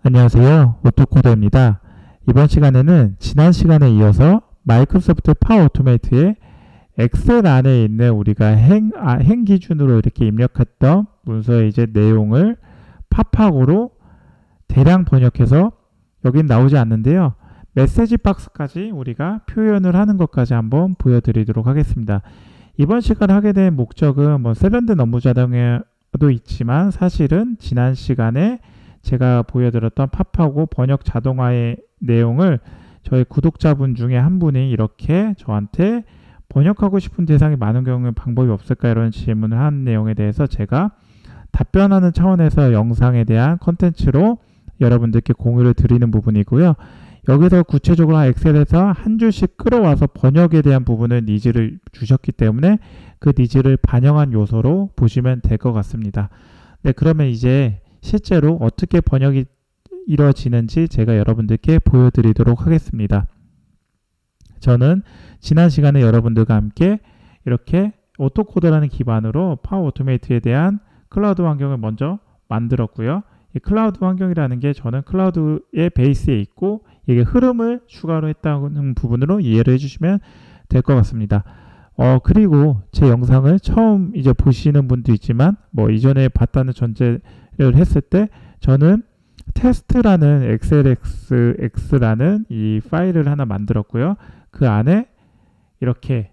안녕하세요. 오토코더입니다. 이번 시간에는 지난 시간에 이어서 마이크로소프트 파워 오토메이트의 엑셀 안에 있는 우리가 행 기준으로 이렇게 입력했던 문서의 이제 내용을 팝하고로 대량 번역해서 여긴 나오지 않는데요. 메시지 박스까지 우리가 표현을 하는 것까지 한번 보여드리도록 하겠습니다. 이번 시간에 하게 된 목적은 세련된 업무 자동화도 있지만 사실은 지난 시간에 제가 보여드렸던 팝하고 번역 자동화의 내용을 저희 구독자분 중에 한 분이 이렇게 저한테 번역하고 싶은 대상이 많은 경우에 방법이 없을까 이런 질문을 한 내용에 대해서 제가 답변하는 차원에서 영상에 대한 컨텐츠로 여러분들께 공유를 드리는 부분이고요. 여기서 구체적으로 엑셀에서 한 줄씩 끌어와서 번역에 대한 부분을 니즈를 주셨기 때문에 그 니즈를 반영한 요소로 보시면 될 것 같습니다. 네, 그러면 이제 실제로 어떻게 번역이 이루어지는지 제가 여러분들께 보여드리도록 하겠습니다. 저는 지난 시간에 여러분들과 함께 이렇게 오토코더라는 기반으로 파워 오토메이트에 대한 클라우드 환경을 먼저 만들었고요. 이 클라우드 환경이라는 게 저는 클라우드의 베이스에 있고 이게 흐름을 추가로 했다는 부분으로 이해를 해주시면 될 것 같습니다. 그리고 제 영상을 처음 이제 보시는 분도 있지만 이전에 봤다는 전제를 했을 때 저는 테스트라는 xlsx라는 이 파일을 하나 만들었고요. 그 안에 이렇게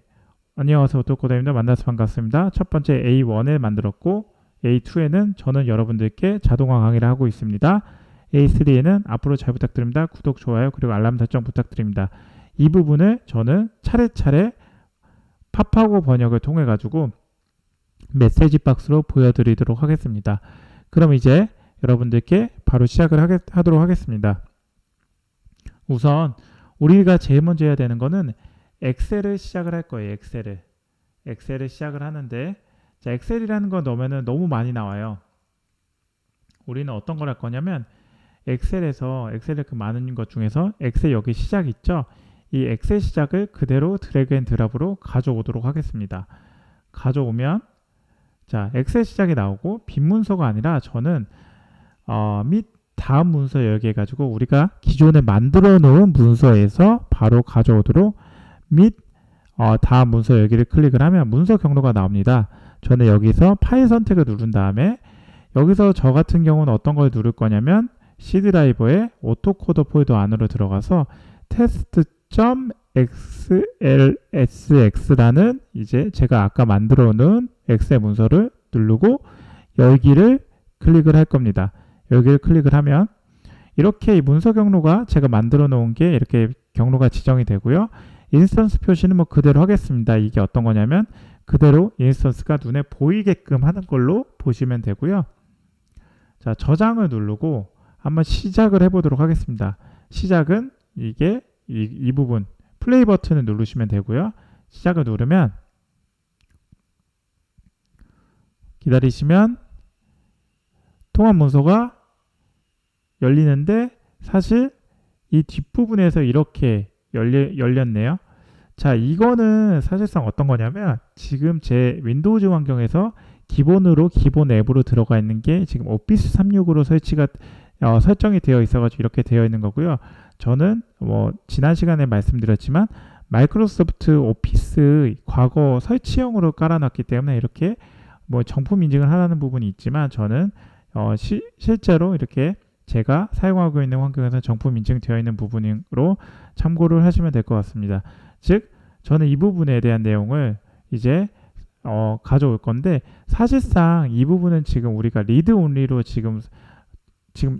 안녕하세요 오토코더입니다. 만나서 반갑습니다. 첫 번째 A1을 만들었고 A2에는 저는 여러분들께 자동화 강의를 하고 있습니다. A3에는 앞으로 잘 부탁드립니다. 구독, 좋아요, 그리고 알람 설정 부탁드립니다. 이 부분을 저는 차례차례 팝하고 번역을 통해 가지고 메시지 박스로 보여드리도록 하겠습니다. 그럼 이제 여러분들께 바로 시작을 하도록 하겠습니다. 우선 우리가 제일 먼저 해야 되는 거는 엑셀을 시작을 할 거예요. 엑셀을 시작을 하는데 자, 엑셀이라는 거 넣으면 너무 많이 나와요. 우리는 어떤 걸 할 거냐면 엑셀의 그 많은 것 중에서 엑셀 여기 시작 있죠? 이 엑셀 시작을 그대로 드래그 앤 드랍으로 가져오도록 하겠습니다. 가져오면 자, 엑셀 시작이 나오고 빈 문서가 아니라 저는 및 다음 문서 열기 해가지고 우리가 기존에 만들어 놓은 문서에서 바로 가져오도록 및 다음 문서 열기를 클릭을 하면 문서 경로가 나옵니다. 저는 여기서 파일 선택을 누른 다음에 여기서 저 같은 경우는 어떤 걸 누를 거냐면 C 드라이버의 오토코더 폴더 안으로 들어가서 test.xlsx라는 이제 제가 아까 만들어 놓은 엑셀 문서를 누르고 열기를 클릭을 할 겁니다. 여기를 클릭을 하면 이렇게 이 문서 경로가 제가 만들어 놓은 게 이렇게 경로가 지정이 되고요. 인스턴스 표시는 그대로 하겠습니다. 이게 어떤 거냐면 그대로 인스턴스가 눈에 보이게끔 하는 걸로 보시면 되고요. 자, 저장을 누르고 한번 시작을 해보도록 하겠습니다. 시작은 이게 이 부분 플레이 버튼을 누르시면 되고요. 시작을 누르면 기다리시면 통합 문서가 열리는데 사실 이 뒷부분에서 이렇게 열렸네요. 자, 이거는 사실상 어떤 거냐면 지금 제 윈도우즈 환경에서 기본 앱으로 들어가 있는 게 지금 오피스 365로 설정이 되어 있어가지고 이렇게 되어 있는 거고요. 저는 지난 시간에 말씀드렸지만 마이크로소프트 오피스 과거 설치형으로 깔아놨기 때문에 이렇게 정품 인증을 하라는 부분이 있지만 저는 실제로 이렇게 제가 사용하고 있는 환경에서 정품 인증되어 있는 부분으로 참고를 하시면 될 것 같습니다. 즉 저는 이 부분에 대한 내용을 이제 가져올 건데 사실상 이 부분은 지금 우리가 리드 온리로 지금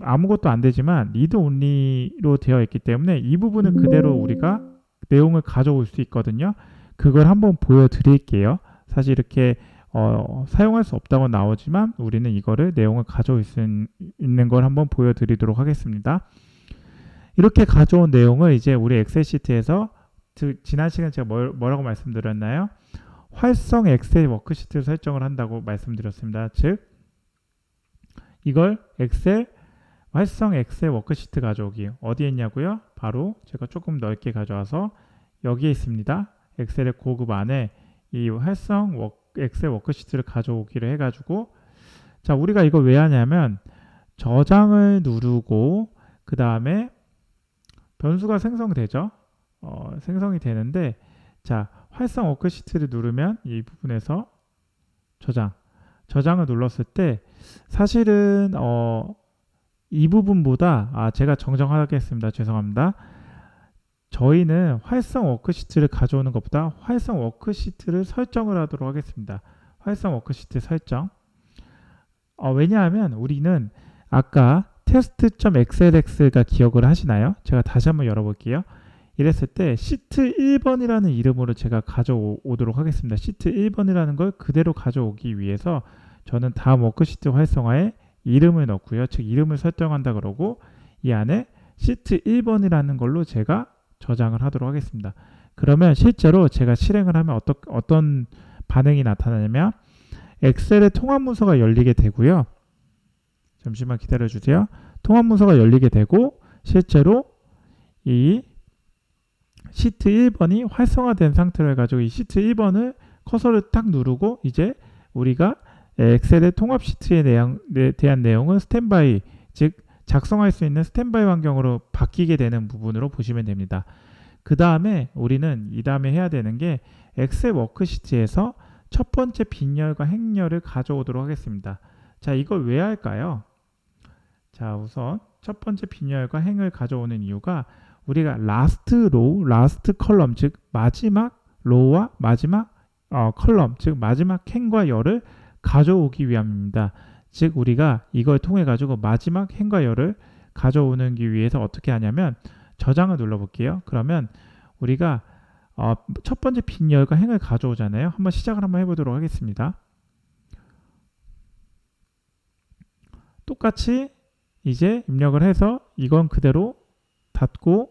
아무것도 안 되지만 리드 온리로 되어 있기 때문에 이 부분은 그대로 우리가 내용을 가져올 수 있거든요. 그걸 한번 보여드릴게요. 사실 이렇게 사용할 수 없다고 나오지만 우리는 이거를 내용을 가져올 수 있는 걸 한번 보여드리도록 하겠습니다. 이렇게 가져온 내용을 이제 우리 엑셀 시트에서 지난 시간에 제가 뭐라고 말씀드렸나요? 활성 엑셀 워크시트를 설정을 한다고 말씀드렸습니다. 즉 이걸 활성 엑셀 워크시트 가져오기 어디에 있냐고요? 바로 제가 조금 넓게 가져와서 여기에 있습니다. 엑셀의 고급 안에 이 활성 엑셀 워크시트를 가져오기를 해가지고 자, 우리가 이걸 왜 하냐면 저장을 누르고 그 다음에 변수가 생성되죠. 생성이 되는데 자, 활성 워크시트를 누르면 이 부분에서 저장을 눌렀을 때 사실은 이 부분보다 제가 정정하겠습니다. 죄송합니다. 저희는 활성 워크시트를 가져오는 것보다 활성 워크시트를 설정을 하도록 하겠습니다. 활성 워크시트 설정. 왜냐하면 우리는 아까 test.xlx가 기억을 하시나요? 제가 다시 한번 열어볼게요. 이랬을 때 시트 1번이라는 이름으로 제가 가져오도록 하겠습니다. 시트 1번이라는 걸 그대로 가져오기 위해서 저는 다음 워크시트 활성화에 이름을 넣고요. 즉 이름을 설정한다 그러고 이 안에 시트 1번이라는 걸로 제가 저장을 하도록 하겠습니다. 그러면 실제로 제가 실행을 하면 어떤 반응이 나타나냐면 엑셀의 통합 문서가 열리게 되고요. 잠시만 기다려 주세요. 통합 문서가 열리게 되고 실제로 이 시트 1번이 활성화된 상태를 가지고 이 시트 1번을 커서를 딱 누르고 이제 우리가 엑셀의 통합 시트에 대한 내용은 스탠바이, 즉 작성할 수 있는 스탠바이 환경으로 바뀌게 되는 부분으로 보시면 됩니다. 그 다음에 우리는 이 다음에 해야 되는 게 엑셀 워크시트에서 첫 번째 빈열과 행열을 가져오도록 하겠습니다. 자, 이걸 왜 할까요? 자, 우선 첫 번째 빈열과 행을 가져오는 이유가 우리가 라스트 로우, 라스트 컬럼, 즉 마지막 로우와 마지막 컬럼, 즉 마지막 행과 열을 가져오기 위함입니다. 즉 우리가 이걸 통해 가지고 마지막 행과 열을 가져오기 위해서 어떻게 하냐면 저장을 눌러볼게요. 그러면 우리가 첫 번째 빈열과 행을 가져오잖아요. 한번 시작을 한번 해보도록 하겠습니다. 똑같이 이제 입력을 해서 이건 그대로 닫고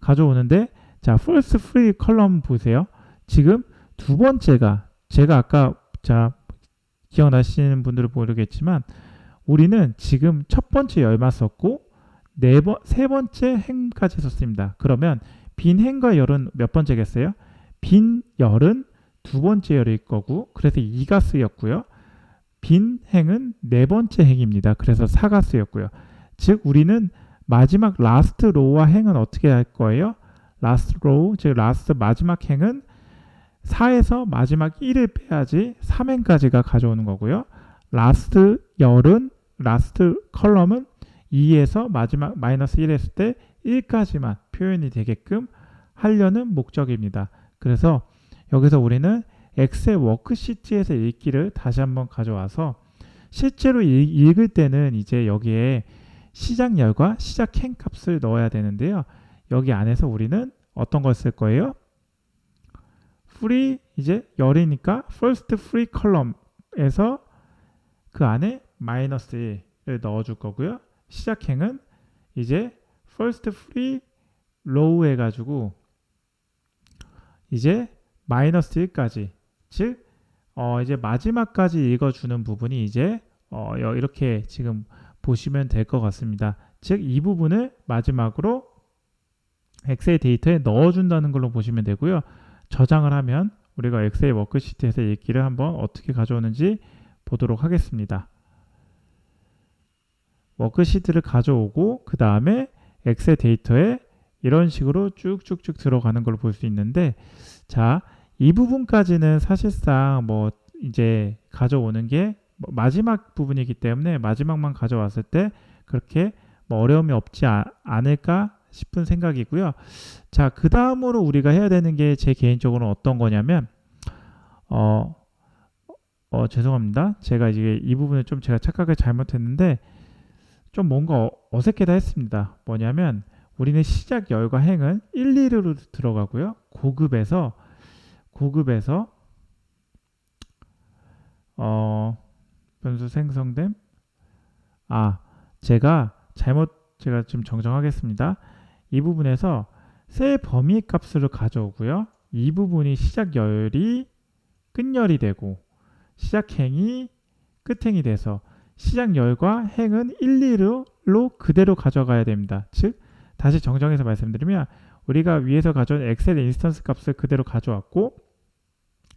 가져오는데 자, first free column 보세요. 지금 두 번째가 제가 아까 기억나시는 분들은 모르겠지만 우리는 지금 첫 번째 열만 썼고 세 번째 행까지 썼습니다. 그러면 빈 행과 열은 몇 번째겠어요? 빈 열은 두 번째 열일 거고 그래서 2가 쓰였고요. 빈 행은 네 번째 행입니다. 그래서 4가 쓰였고요. 즉 우리는 마지막 라스트 로우와 행은 어떻게 할 거예요? 라스트 로우, 즉 라스트 마지막 행은 4에서 마지막 1을 빼야지 3행까지가 가져오는 거고요. 라스트 열은 라스트 컬럼은 2에서 마지막 마이너스 1 했을 때 1까지만 표현이 되게끔 하려는 목적입니다. 그래서 여기서 우리는 엑셀 워크시트에서 읽기를 다시 한번 가져와서 실제로 읽을 때는 이제 여기에 시작열과 시작행 값을 넣어야 되는데요. 여기 안에서 우리는 어떤 걸 쓸 거예요? free 이제 열이니까 first free column에서 그 안에 마이너스 1을 넣어줄 거고요. 시작행은 이제 first free row 해가지고 이제 마이너스 1까지 즉 이제 마지막까지 읽어주는 부분이 이제 이렇게 지금 보시면 될 것 같습니다. 즉 이 부분을 마지막으로 엑셀 데이터에 넣어준다는 걸로 보시면 되고요. 저장을 하면 우리가 엑셀 워크시트에서 읽기를 한번 어떻게 가져오는지 보도록 하겠습니다. 워크시트를 가져오고 그 다음에 엑셀 데이터에 이런 식으로 쭉쭉쭉 들어가는 걸 볼 수 있는데 자, 이 부분까지는 사실상 뭐 이제 가져오는 게 마지막 부분이기 때문에 마지막만 가져왔을 때 그렇게 뭐 어려움이 없지 않을까 싶은 생각이고요. 자, 그 다음으로 우리가 해야 되는 게 제 개인적으로는 어떤 거냐면 죄송합니다. 제가 이제 이 부분을 좀 제가 착각을 잘못했는데 좀 뭔가 어색하다 했습니다. 뭐냐면 우리는 시작 열과 행은 1, 2로 들어가고요. 고급에서 변수 생성됨 제가 지금 정정하겠습니다. 이 부분에서 셀 범위 값을 가져오고요. 이 부분이 시작열이 끝열이 되고 시작행이 끝행이 돼서 시작열과 행은 1, 2로 그대로 가져가야 됩니다. 즉 다시 정정해서 말씀드리면 우리가 위에서 가져온 엑셀 인스턴스 값을 그대로 가져왔고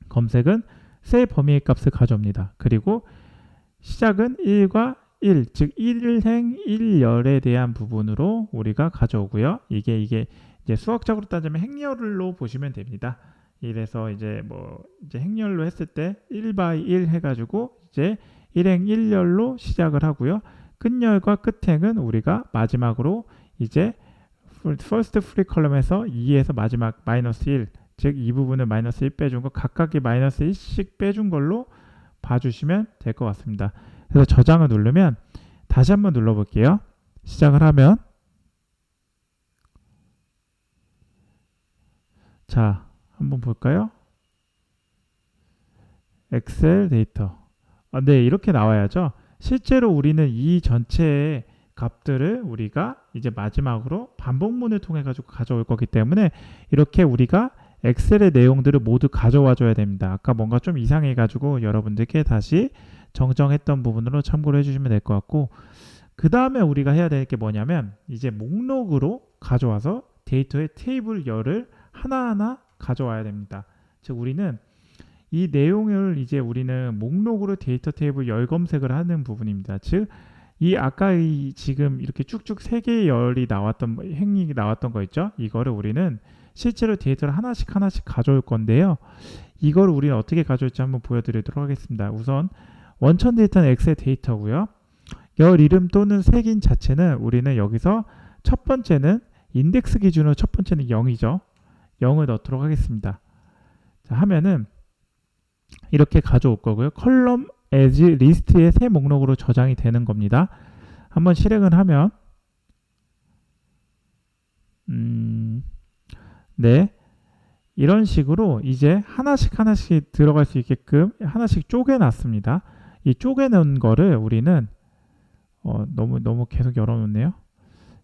검색은 셀 범위의 값을 가져옵니다. 그리고 시작은 1과 1, 즉 1행 1열에 대한 부분으로 우리가 가져오고요. 이게 이제 수학적으로 따지면 행렬로 보시면 됩니다. 이래서 이제 이제 행렬로 했을 때 1by 1 해가지고 이제 1행 1열로 시작을 하고요. 끝열과 끝행은 우리가 마지막으로 이제 first free column에서 2에서 마지막 마이너스 1, 즉 이 부분을 마이너스 1 빼준 거 각각이 마이너스 1씩 빼준 걸로 봐주시면 될 것 같습니다. 그래서 저장을 누르면 다시 한번 눌러볼게요. 시작을 하면 자 한번 볼까요? 엑셀 데이터. 네, 이렇게 나와야죠. 실제로 우리는 이 전체의 값들을 우리가 이제 마지막으로 반복문을 통해 가지고 가져올 거기 때문에 이렇게 우리가 엑셀의 내용들을 모두 가져와 줘야 됩니다. 아까 뭔가 좀 이상해 가지고 여러분들께 다시 정정했던 부분으로 참고를 해주시면 될 것 같고, 그 다음에 우리가 해야 될 게 뭐냐면 이제 목록으로 가져와서 데이터의 테이블 열을 하나하나 가져와야 됩니다. 즉 우리는 이 내용을 이제 우리는 목록으로 데이터 테이블 열 검색을 하는 부분입니다. 즉 이 아까 지금 이렇게 쭉쭉 세 개의 열이 나왔던 행이 나왔던 거 있죠? 이거를 우리는 실제로 데이터를 하나씩 가져올 건데요. 이걸 우리는 어떻게 가져올지 한번 보여드리도록 하겠습니다. 우선 원천 데이터는 엑셀 데이터고요. 열 이름 또는 색인 자체는 우리는 여기서 첫 번째는 인덱스 기준으로 첫 번째는 0이죠. 0을 넣도록 하겠습니다. 자, 하면은 이렇게 가져올 거고요. 컬럼 as 리스트의 새 목록으로 저장이 되는 겁니다. 한번 실행을 하면 네, 이런 식으로 이제 하나씩 들어갈 수 있게끔 하나씩 쪼개놨습니다. 이 쪼개놓은 거를 우리는 너무 계속 열어놓네요.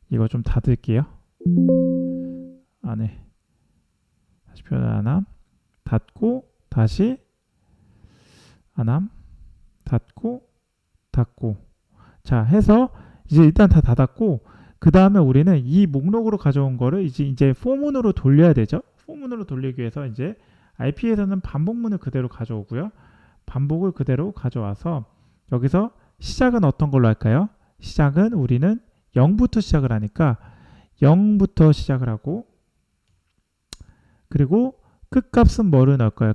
이거 좀 닫을게요. 안에 다시 표현 안함 닫고 다시 안함 닫고 자 해서 이제 일단 다 닫았고, 그 다음에 우리는 이 목록으로 가져온 거를 이제 포문으로 돌려야 되죠. 포문으로 돌리기 위해서 이제 IP에서는 반복문을 그대로 가져오고요. 반복을 그대로 가져와서 여기서 시작은 어떤 걸로 할까요? 시작은 우리는 0부터 시작을 하니까 0부터 시작을 하고, 그리고 끝값은 뭐를 넣을까요?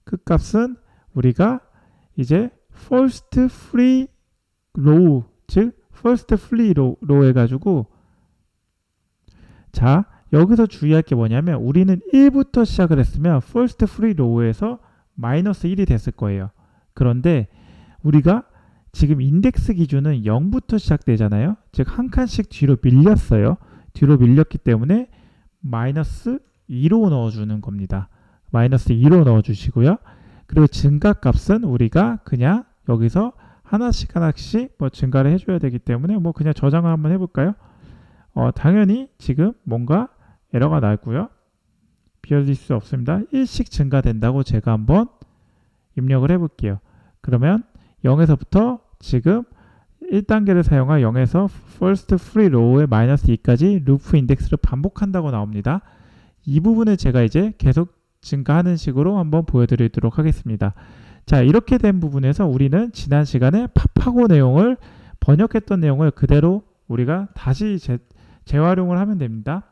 끝값은 우리가 이제 first free row, 즉 first free row 해가지고, 자 여기서 주의할 게 뭐냐면 우리는 1부터 시작을 했으면 first free row에서 마이너스 1이 됐을 거예요. 그런데 우리가 지금 인덱스 기준은 0부터 시작되잖아요. 즉 한 칸씩 뒤로 밀렸어요. 뒤로 밀렸기 때문에 마이너스 2로 넣어주는 겁니다. 마이너스 2로 넣어주시고요. 그리고 증가값은 우리가 그냥 여기서 하나씩 증가를 해줘야 되기 때문에 그냥 저장을 한번 해볼까요? 당연히 지금 뭔가 에러가 나고요. 비워질 수 없습니다. 1씩 증가된다고 제가 한번 입력을 해볼게요. 그러면 0에서부터 지금 1단계를 사용한 0에서 first free row의 마이너스 2까지 루프 인덱스를 반복한다고 나옵니다. 이 부분을 제가 이제 계속 증가하는 식으로 한번 보여드리도록 하겠습니다. 자, 이렇게 된 부분에서 우리는 지난 시간에 팝하고 내용을 번역했던 내용을 그대로 우리가 다시 재활용을 하면 됩니다.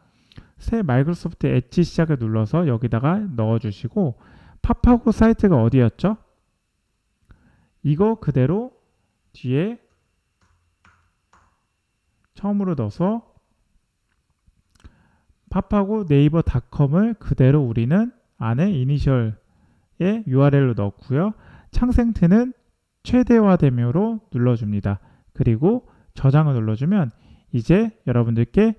새 마이크로소프트 엣지 시작을 눌러서 여기다가 넣어주시고, 팝하고 사이트가 어디였죠? 이거 그대로 뒤에 처음으로 넣어서 팝하고 네이버닷컴을 그대로 우리는 안에 이니셜의 URL로 넣고요. 창생태는 최대화되므로 눌러줍니다. 그리고 저장을 눌러주면 이제 여러분들께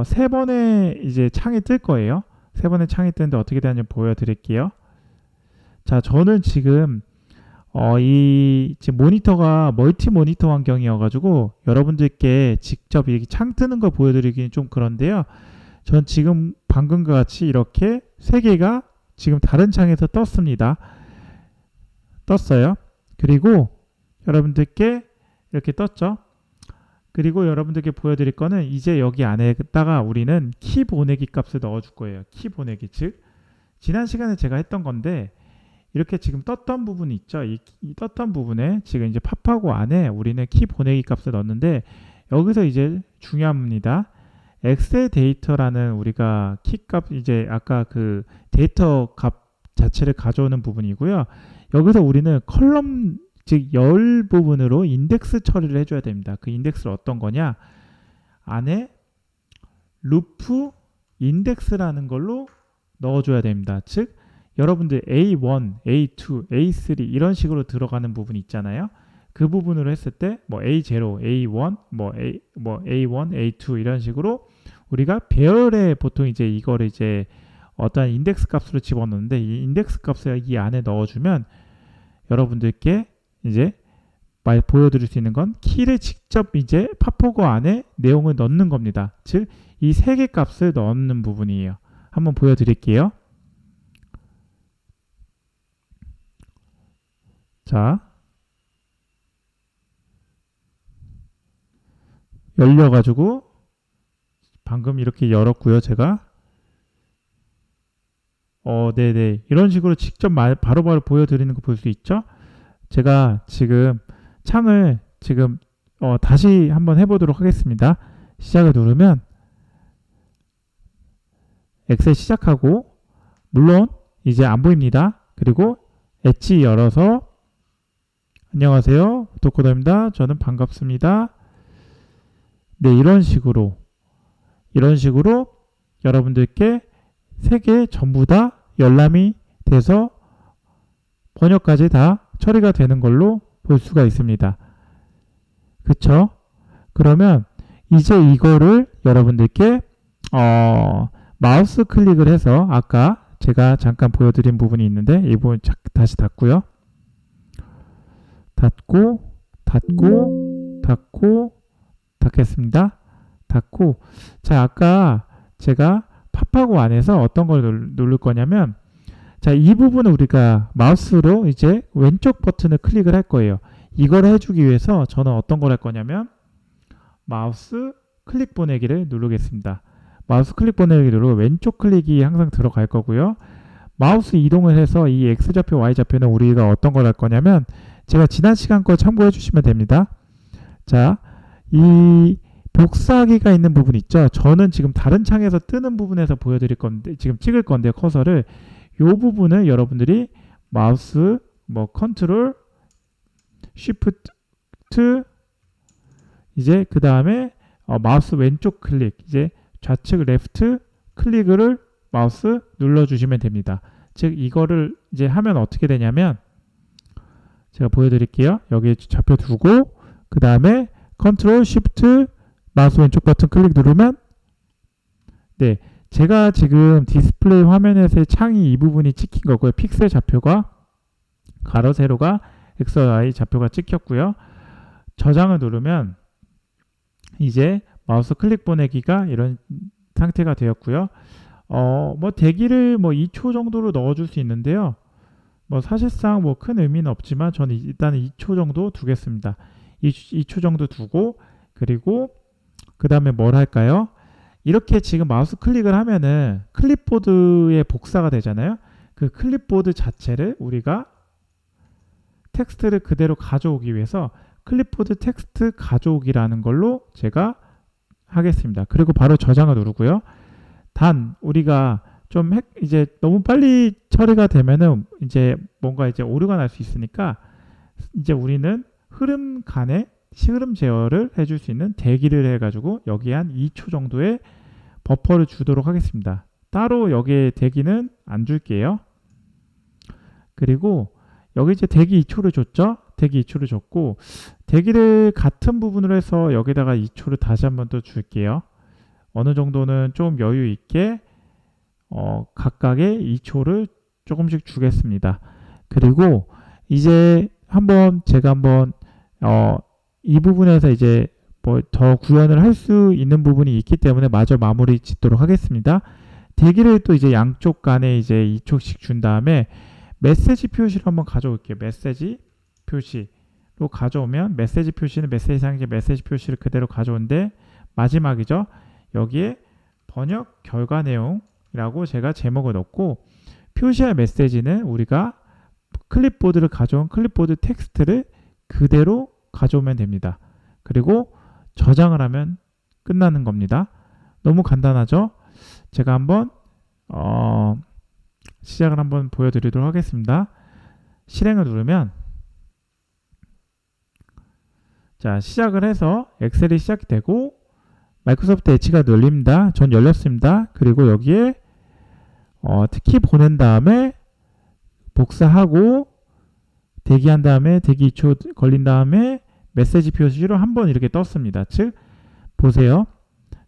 세 번의 이제 창이 뜰 거예요. 세 번의 창이 뜨는데 어떻게 되는지 보여드릴게요. 자, 저는 지금 지금 모니터가 멀티 모니터 환경이어가지고 여러분들께 직접 이렇게 창 뜨는 걸 보여드리기는 좀 그런데요. 전 지금 방금과 같이 이렇게 세 개가 지금 다른 창에서 떴어요. 그리고 여러분들께 이렇게 떴죠. 그리고 여러분들께 보여드릴 거는 이제 여기 안에다가 우리는 키 보내기 값을 넣어줄 거예요. 키 보내기, 즉 지난 시간에 제가 했던 건데 이렇게 지금 떴던 부분이 있죠. 이 떴던 부분에 지금 이제 팝하고 안에 우리는 키 보내기 값을 넣었는데 여기서 이제 중요합니다. 엑셀 데이터라는 우리가 키 값 이제 아까 그 데이터 값 자체를 가져오는 부분이고요. 여기서 우리는 컬럼 즉 열 부분으로 인덱스 처리를 해줘야 됩니다. 그 인덱스를 어떤 거냐? 안에 루프 인덱스라는 걸로 넣어줘야 됩니다. 즉 여러분들 A1, A2, A3 이런 식으로 들어가는 부분이 있잖아요. 그 부분으로 했을 때 뭐 A0, A1, A1, A2 이런 식으로 우리가 배열에 보통 이제 이거를 이제 어떠한 인덱스 값으로 집어넣는데 이 인덱스 값을 이 안에 넣어주면 여러분들께 이제 보여드릴 수 있는 건 키를 직접 이제 팝허거 안에 내용을 넣는 겁니다. 즉 이 세 개 값을 넣는 부분이에요. 한번 보여드릴게요. 자, 열려가지고 방금 이렇게 열었고요. 제가 네네 이런 식으로 직접 바로바로 보여드리는 거 볼 수 있죠. 제가 지금 창을 지금 다시 한번 해보도록 하겠습니다. 시작을 누르면 엑셀 시작하고 물론 이제 안 보입니다. 그리고 엣지 열어서 안녕하세요. 도코더입니다. 저는 반갑습니다. 네, 이런 식으로 여러분들께 세 개 전부 다 열람이 돼서 번역까지 다 처리가 되는 걸로 볼 수가 있습니다. 그쵸? 그러면 이제 이거를 여러분들께 마우스 클릭을 해서 아까 제가 잠깐 보여드린 부분이 있는데 이 부분 다시 닫고요. 닫겠습니다. 닫고 자 아까 제가 팝하고 안에서 어떤 걸 누를 거냐면 자 이 부분을 우리가 마우스로 이제 왼쪽 버튼을 클릭을 할 거예요. 이걸 해주기 위해서 저는 어떤 걸 할 거냐면 마우스 클릭 보내기를 누르겠습니다. 마우스 클릭 보내기 누르고 왼쪽 클릭이 항상 들어갈 거고요. 마우스 이동을 해서 이 X좌표, Y좌표는 우리가 어떤 걸 할 거냐면 제가 지난 시간 거 참고해 주시면 됩니다. 자, 이 복사하기가 있는 부분 있죠. 저는 지금 다른 창에서 뜨는 부분에서 보여드릴 건데 지금 찍을 건데 커서를 이 부분을 여러분들이 마우스 컨트롤 쉬프트 이제 그 다음에 마우스 왼쪽 클릭 이제 좌측 레프트 클릭을 마우스 눌러주시면 됩니다. 즉 이거를 이제 하면 어떻게 되냐면 제가 보여드릴게요. 여기 좌표 두고 그 다음에 컨트롤 쉬프트 마우스 왼쪽 버튼 클릭 누르면 네 제가 지금 디스플레이 화면에서의 창이 이 부분이 찍힌 거고요. 픽셀 좌표가 가로 세로가 X, Y 좌표가 찍혔고요. 저장을 누르면 이제 마우스 클릭 보내기가 이런 상태가 되었고요. 대기를 2초 정도로 넣어줄 수 있는데요. 사실상 큰 의미는 없지만 저는 일단 2초 정도 두겠습니다. 2초 정도 두고 그리고 그 다음에 뭘 할까요? 이렇게 지금 마우스 클릭을 하면은 클립보드에 복사가 되잖아요. 그 클립보드 자체를 우리가 텍스트를 그대로 가져오기 위해서 클립보드 텍스트 가져오기라는 걸로 제가 하겠습니다. 그리고 바로 저장을 누르고요. 단 우리가 좀 이제 너무 빨리 처리가 되면은 이제 뭔가 이제 오류가 날 수 있으니까 이제 우리는 흐름 간에 시흐름 제어를 해줄 수 있는 대기를 해가지고 여기에 한 2초 정도의 버퍼를 주도록 하겠습니다. 따로 여기에 대기는 안 줄게요. 그리고 여기 이제 대기 2초를 줬죠. 대기 2초를 줬고 대기를 같은 부분으로 해서 여기다가 2초를 다시 한번 또 줄게요. 어느 정도는 좀 여유 있게 각각의 2초를 조금씩 주겠습니다. 그리고 이제 제가 한번 이 부분에서 이제 더 구현을 할 수 있는 부분이 있기 때문에 마저 마무리 짓도록 하겠습니다. 대기를 또 이제 양쪽 간에 이제 2초씩 준 다음에 메시지 표시를 한번 가져올게요. 메시지 표시로 가져오면 메시지 표시는 메시지 상자 메시지 표시를 그대로 가져오는데 마지막이죠. 여기에 번역 결과 내용이라고 제가 제목을 넣고 표시할 메시지는 우리가 클립보드를 가져온 클립보드 텍스트를 그대로 가져오면 됩니다. 그리고 저장을 하면 끝나는 겁니다. 너무 간단하죠? 제가 한번 시작을 한번 보여드리도록 하겠습니다. 실행을 누르면 자, 시작을 해서 엑셀이 시작이 되고 마이크로소프트 엣지가 열립니다. 전 열렸습니다. 그리고 여기에 특히 보낸 다음에 복사하고 대기한 다음에 대기 2초 걸린 다음에 메시지 표시로 한번 이렇게 떴습니다. 즉 보세요.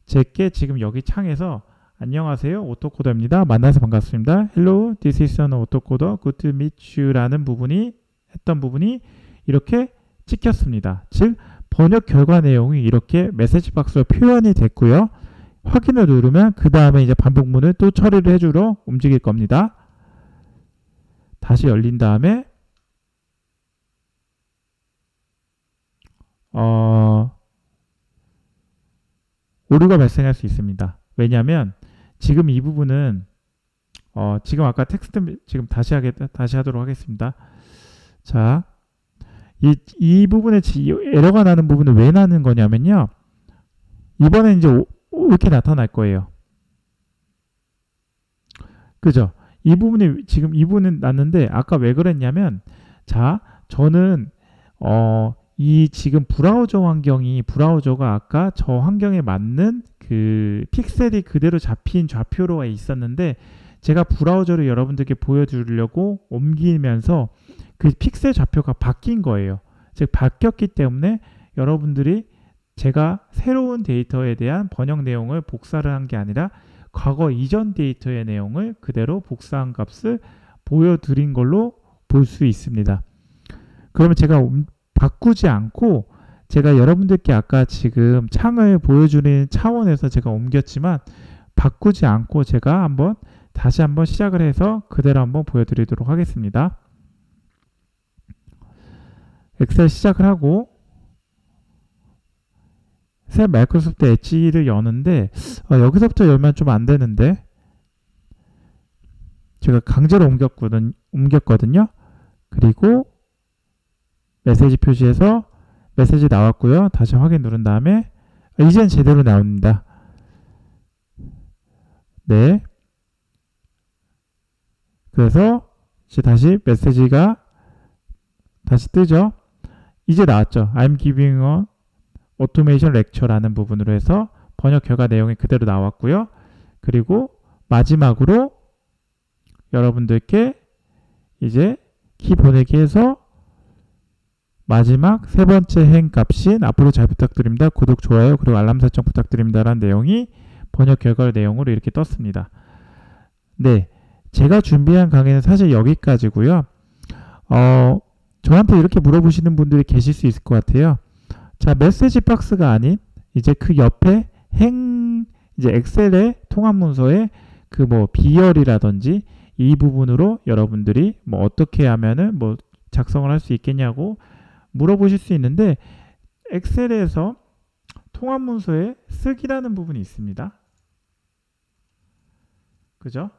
제게 지금 여기 창에서 안녕하세요, 오토코더입니다. 만나서 반갑습니다. Hello, this is an autocoder. Good to meet you 라는 부분이 했던 부분이 이렇게 찍혔습니다. 즉 번역 결과 내용이 이렇게 메시지 박스로 표현이 됐고요. 확인을 누르면 그 다음에 이제 반복문을 또 처리를 해주러 움직일 겁니다. 다시 열린 다음에 오류가 발생할 수 있습니다. 왜냐하면 지금 이 부분은 지금 아까 텍스트 지금 다시 하도록 하겠습니다. 자, 이 부분에 에러가 나는 부분은 왜 나는 거냐면요. 이번에 이제 이렇게 나타날 거예요. 그죠? 이 부분이 지금 이 부분은 났는데 아까 왜 그랬냐면 자, 저는 이 지금 브라우저 환경이 브라우저가 아까 저 환경에 맞는 그 픽셀이 그대로 잡힌 좌표로가 있었는데 제가 브라우저를 여러분들께 보여드리려고 옮기면서 그 픽셀 좌표가 바뀐 거예요. 즉 바뀌었기 때문에 여러분들이 제가 새로운 데이터에 대한 번역 내용을 복사를 한 게 아니라 과거 이전 데이터의 내용을 그대로 복사한 값을 보여드린 걸로 볼 수 있습니다. 그러면 제가 바꾸지 않고 제가 여러분들께 아까 지금 창을 보여주는 차원에서 제가 옮겼지만 바꾸지 않고 제가 다시 한번 시작을 해서 그대로 한번 보여드리도록 하겠습니다. 엑셀 시작을 하고 새 마이크로소프트 엣지를 여는데 여기서부터 열면 좀 안 되는데 제가 강제로 옮겼거든요. 그리고 메시지 표시에서 메시지 나왔고요. 다시 확인 누른 다음에 이제는 제대로 나옵니다. 네. 그래서 이제 다시 메시지가 다시 뜨죠. 이제 나왔죠. I'm giving a automation lecture라는 부분으로 해서 번역 결과 내용이 그대로 나왔고요. 그리고 마지막으로 여러분들께 이제 키 보내기 해서 마지막 세 번째 행 값인 앞으로 잘 부탁드립니다. 구독, 좋아요, 그리고 알람 설정 부탁드립니다. 라는 내용이 번역 결과 내용으로 이렇게 떴습니다. 네. 제가 준비한 강의는 사실 여기까지고요. 저한테 이렇게 물어보시는 분들이 계실 수 있을 것 같아요. 자, 메시지 박스가 아닌 이제 그 옆에 이제 엑셀의 통합 문서에 그 비열이라든지 이 부분으로 여러분들이 어떻게 하면은 작성을 할 수 있겠냐고 물어보실 수 있는데 엑셀에서 통합 문서에 쓰기라는 부분이 있습니다. 그죠?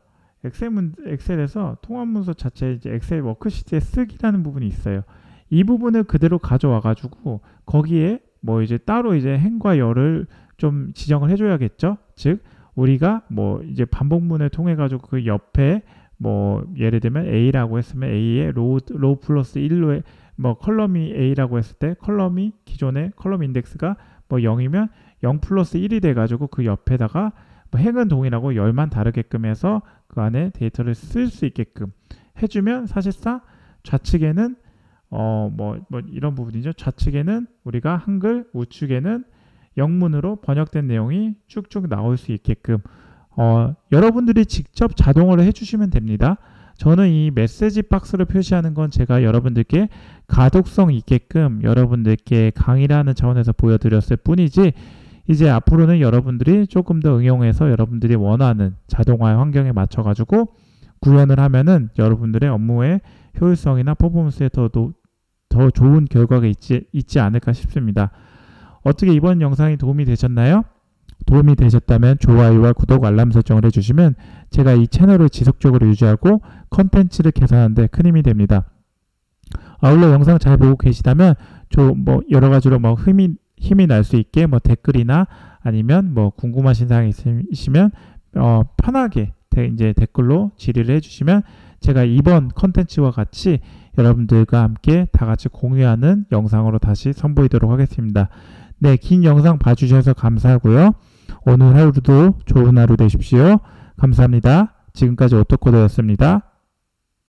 엑셀에서 통합 문서 자체에 이제 엑셀 워크시트에 쓰기라는 부분이 있어요. 이 부분을 그대로 가져와 가지고 거기에 이제 따로 이제 행과 열을 좀 지정을 해줘야겠죠. 즉 우리가 이제 반복문을 통해 가지고 그 옆에 예를 들면 A라고 했으면 A의 로우 플러스 1로에 컬럼이 A라고 했을 때 컬럼이 기존의 컬럼 인덱스가 0이면 0 플러스 1이 돼 가지고 그 옆에다가 행은 동일하고 열만 다르게끔 해서 그 안에 데이터를 쓸 수 있게끔 해주면 사실상 좌측에는 이런 부분이죠. 좌측에는 우리가 한글, 우측에는 영문으로 번역된 내용이 쭉쭉 나올 수 있게끔 여러분들이 직접 자동으로 해주시면 됩니다. 저는 이 메시지 박스를 표시하는 건 제가 여러분들께 가독성 있게끔 여러분들께 강의라는 차원에서 보여드렸을 뿐이지 이제 앞으로는 여러분들이 조금 더 응용해서 여러분들이 원하는 자동화 환경에 맞춰 가지고 구현을 하면은 여러분들의 업무의 효율성이나 퍼포먼스에 더 좋은 결과가 있지 않을까 싶습니다. 어떻게 이번 영상이 도움이 되셨나요? 도움이 되셨다면 좋아요와 구독, 알람 설정을 해주시면 제가 이 채널을 지속적으로 유지하고 컨텐츠를 개선하는 데 큰 힘이 됩니다. 아울러 영상 잘 보고 계시다면 뭐 여러 가지로 뭐 힘이 날 수 있게 뭐 댓글이나 아니면 뭐 궁금하신 사항이 있으시면 편하게 이제 댓글로 질의를 해주시면 제가 이번 컨텐츠와 같이 여러분들과 함께 다 같이 공유하는 영상으로 다시 선보이도록 하겠습니다. 네, 긴 영상 봐주셔서 감사하고요. 오늘 하루도 좋은 하루 되십시오. 감사합니다. 지금까지 오토코드였습니다.